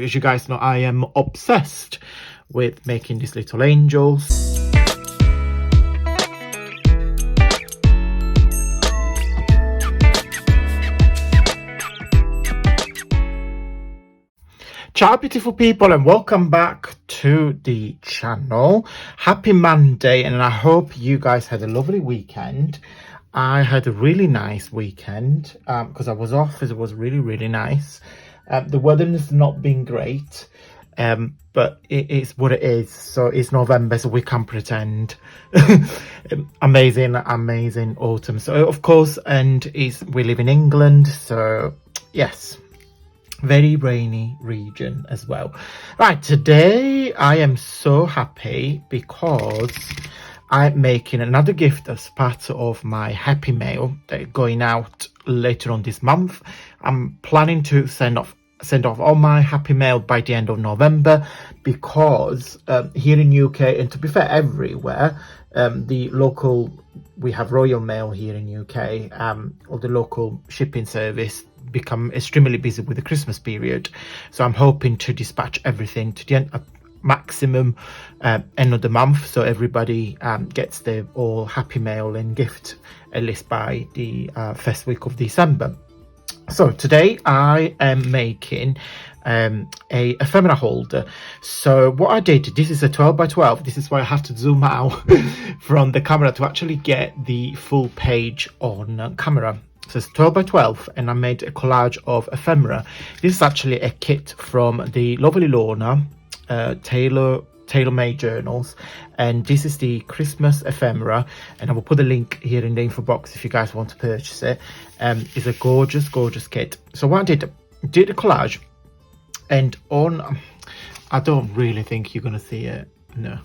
As you guys know, I am obsessed with making these little angels. Ciao beautiful people, and welcome back to the channel. Happy Monday, and I hope you guys had a lovely weekend. I had a really nice weekend because I was off, as it was really nice. The weather has not been great, but it is what it is. So it's November, so we can pretend. amazing autumn. So of course, and we live in England, so yes, very rainy region as well. Right, today I am so happy because I'm making another gift as part of my happy mail that is going out later on this month. I'm planning to send off all my happy mail by the end of November, because here in UK, and to be fair everywhere, we have Royal Mail here in UK, or the local shipping service become extremely busy with the Christmas period. So I'm hoping to dispatch everything to the end, maximum end of the month, so everybody gets their all happy mail and gift at least by the first week of December. So today I am making a ephemera holder. So what I did, this is a 12 by 12. This is why I have to zoom out from the camera to actually get the full page on camera. So it's 12 by 12, and I made a collage of ephemera. This is actually a kit from the lovely Lorna tailor-made journals, and this is the Christmas ephemera, and I will put a link here in the info box if you guys want to purchase it. It's a gorgeous kit. So what I did a collage, and I don't really think you're gonna see it, no,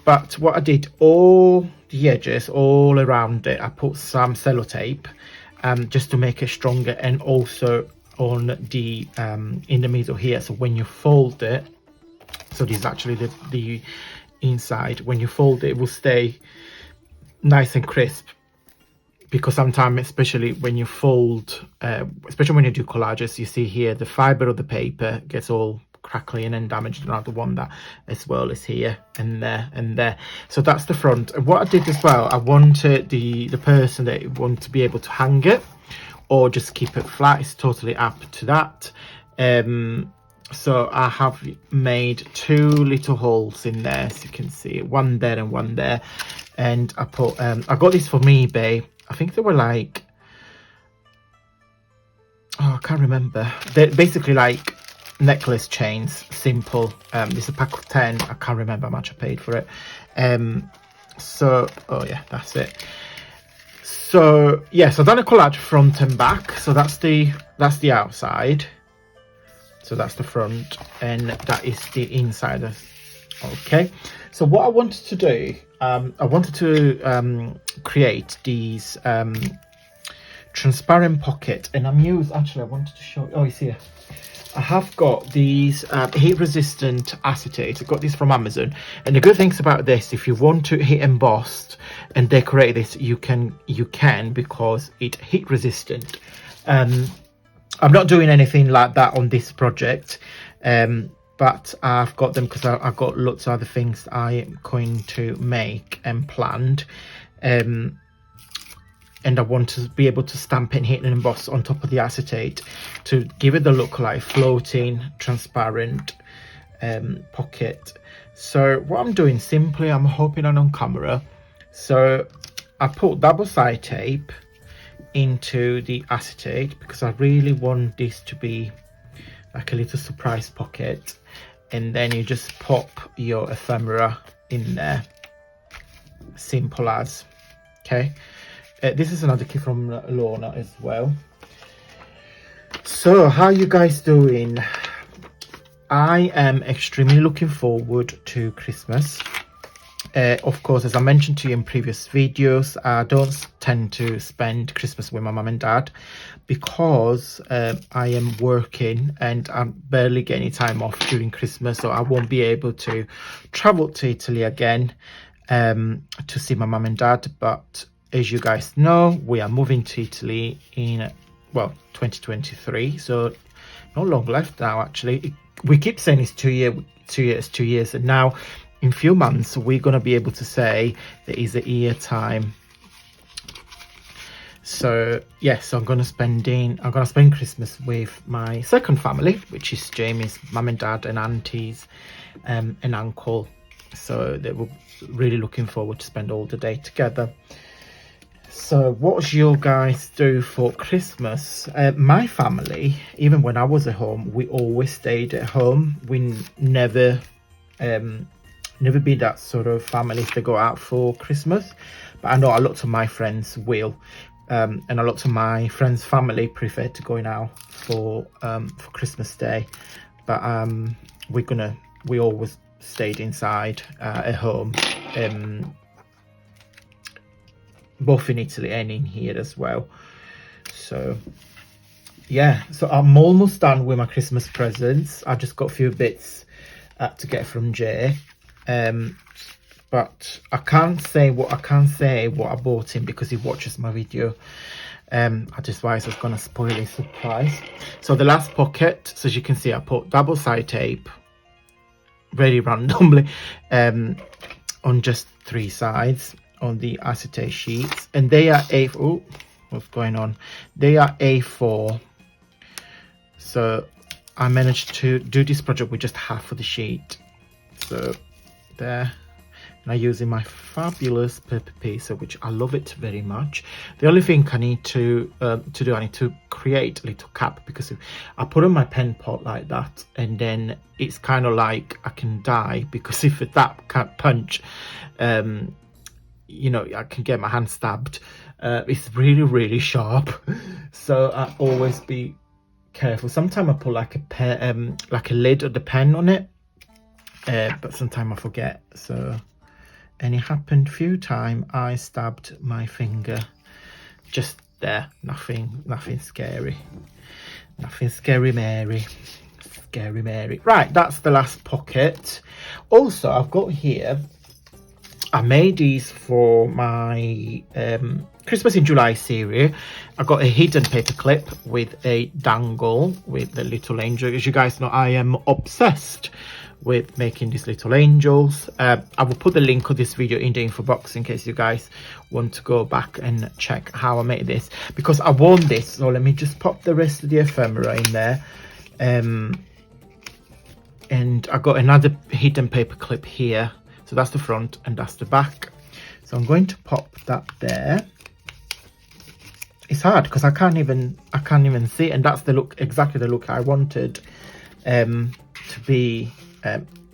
but what I did, all the edges all around it, I put some sellotape just to make it stronger, and also on the in the middle here, so when you fold it, so this is actually the inside, when you fold it, it will stay nice and crisp, because sometimes, especially when you fold, especially when you do collages, you see here the fiber of the paper gets all crackly and then damaged. Another one that as well is here and there. So that's the front. And what I did as well, I wanted the person that want to be able to hang it or just keep it flat. It's totally up to that. So I have made two little holes in there, as you can see, one there and one there. And I put I got this from eBay. I think they were like, oh, I can't remember. They're basically like necklace chains, simple. It's a pack of 10. I can't remember how much I paid for it. So oh yeah, that's it. So yes, I've done a collage front and back. So that's the outside. So that's the front, and that is the inside. Okay, so what I wanted to do, I wanted to create these transparent pocket, and actually I wanted to show, oh, it's here. I have got these heat resistant acetate. I got this from Amazon, and the good things about this, if you want to heat emboss and decorate this, you can, because it's heat resistant. I'm not doing anything like that on this project, but I've got them because I've got lots of other things I am going to make and planned, and I want to be able to stamp and hit and emboss on top of the acetate to give it the look like floating transparent pocket. So what I'm doing, simply, I'm hopping on camera. So I put double side tape into the acetate because I really want this to be like a little surprise pocket, and then you just pop your ephemera in there, simple as. Okay, this is another kit from Lorna as well. So how you guys doing? I am extremely looking forward to Christmas. Of course, as I mentioned to you in previous videos, I don't tend to spend Christmas with my mum and dad because I am working and I'm barely getting time off during Christmas, so I won't be able to travel to Italy again to see my mum and dad. But as you guys know, we are moving to Italy in, well, 2023, so not long left now actually. we keep saying it's 2 years, and now in few months we're going to be able to say that is a year time. So yes, I'm gonna spend Christmas with my second family, which is Jamie's mum and dad and aunties, and uncle. So they were really looking forward to spend all the day together. So what did you guys do for Christmas? My family, even when I was at home, we always stayed at home. We never be that sort of family to go out for Christmas. But I know a lot of my friends will. And a lot of my friends' family prefer to going out for Christmas Day, but we always stayed inside at home, both in Italy and in here as well. So yeah, so I'm almost done with my Christmas presents. I just got a few bits to get from Jay. But I can't say what I bought him because he watches my video. Otherwise I was gonna spoil his surprise. So the last pocket, so as you can see, I put double side tape very randomly on just 3 sides on the acetate sheets, and they are what's going on? They are A4. So I managed to do this project with just half of the sheet. So there. And I'm using my fabulous paper piecer, which I love it very much. The only thing I need to do, I need to create a little cap, because if I put on my pen pot like that, and then it's kind of like I can die, because if that can't punch, you know, I can get my hand stabbed. It's really, really sharp, so I always be careful. Sometimes I put like a lid of the pen on it, but sometimes I forget. So. And it happened a few times. I stabbed my finger just there. Nothing scary. Nothing scary, Mary. Scary Mary. Right, that's the last pocket. Also, I've got here, I made these for my Christmas in July series. I got a hidden paper clip with a dangle with the little angel. As you guys know, I am obsessed with making these little angels. I will put the link of this video in the info box in case you guys want to go back and check how I made this, because I won this. So let me just pop the rest of the ephemera in there, and I got another hidden paper clip here. So that's the front and that's the back. So I'm going to pop that there. It's hard because I can't even see it, and that's the look, exactly the look I wanted to be.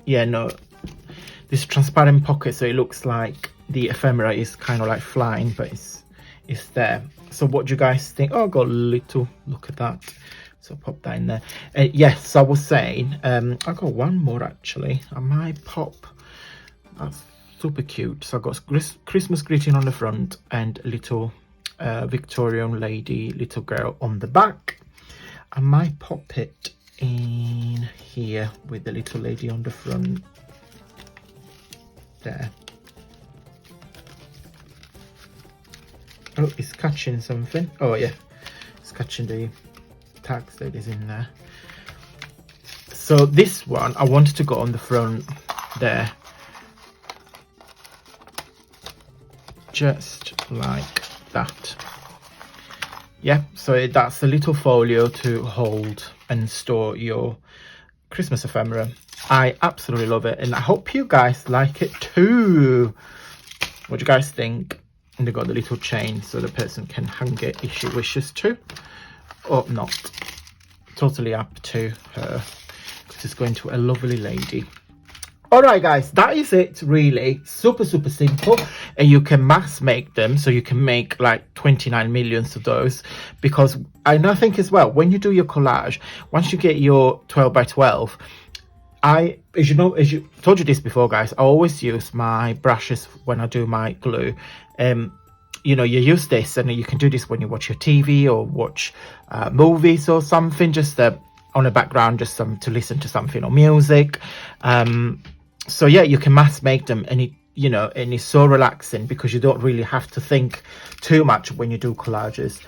Yeah, no, this transparent pocket, so it looks like the ephemera is kind of like flying, but it's there. So what do you guys think? Oh, I got a little, look at that. So pop that in there. Yes, I was saying, I got one more actually. I might pop. That's super cute. So I got Christmas greeting on the front and a little Victorian lady, little girl on the back. I might pop it in here with the little lady on the front there. Oh, it's catching something. Oh yeah, it's catching the tags that is in there. So this one I wanted to go on the front there, just like that. Yeah, so that's a little folio to hold and store your Christmas ephemera. I absolutely love it, and I hope you guys like it too. What do you guys think? And they got the little chain so the person can hang it if she wishes to, or not. Totally up to her, because it's going to a lovely lady. Alright guys, that is it really. Super simple, and you can mass make them, so you can make like 29 millions of those. Because I think as well, when you do your collage, once you get your 12 by 12, as you told you this before guys, I always use my brushes when I do my glue. You know, you use this, and you can do this when you watch your TV or watch movies or something, just on the background, just to listen to something or music. So yeah, you can mass make them, and and it's so relaxing because you don't really have to think too much when you do collages.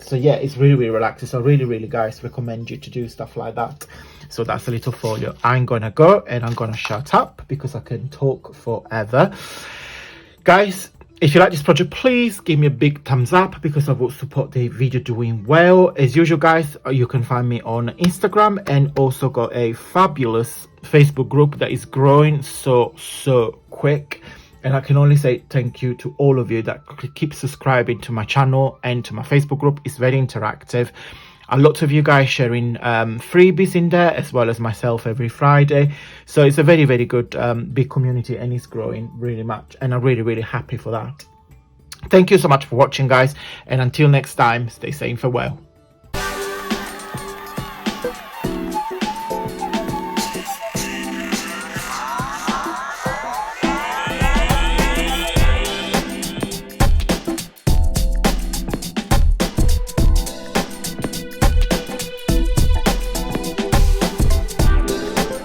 So yeah, it's really relaxing. So really guys recommend you to do stuff like that. So that's a little folio. I'm gonna go and I'm gonna shut up because I can talk forever. Guys, if you like this project, please give me a big thumbs up because I will support the video doing well. As usual guys, you can find me on Instagram, and also got a fabulous Facebook group that is growing so quick. And I can only say thank you to all of you that keep subscribing to my channel and to my Facebook group. It's very interactive. A lot of you guys sharing freebies in there, as well as myself every Friday. So it's a very good big community, and it's growing really much. And I'm really happy for that. Thank you so much for watching, guys. And until next time, stay safe and farewell.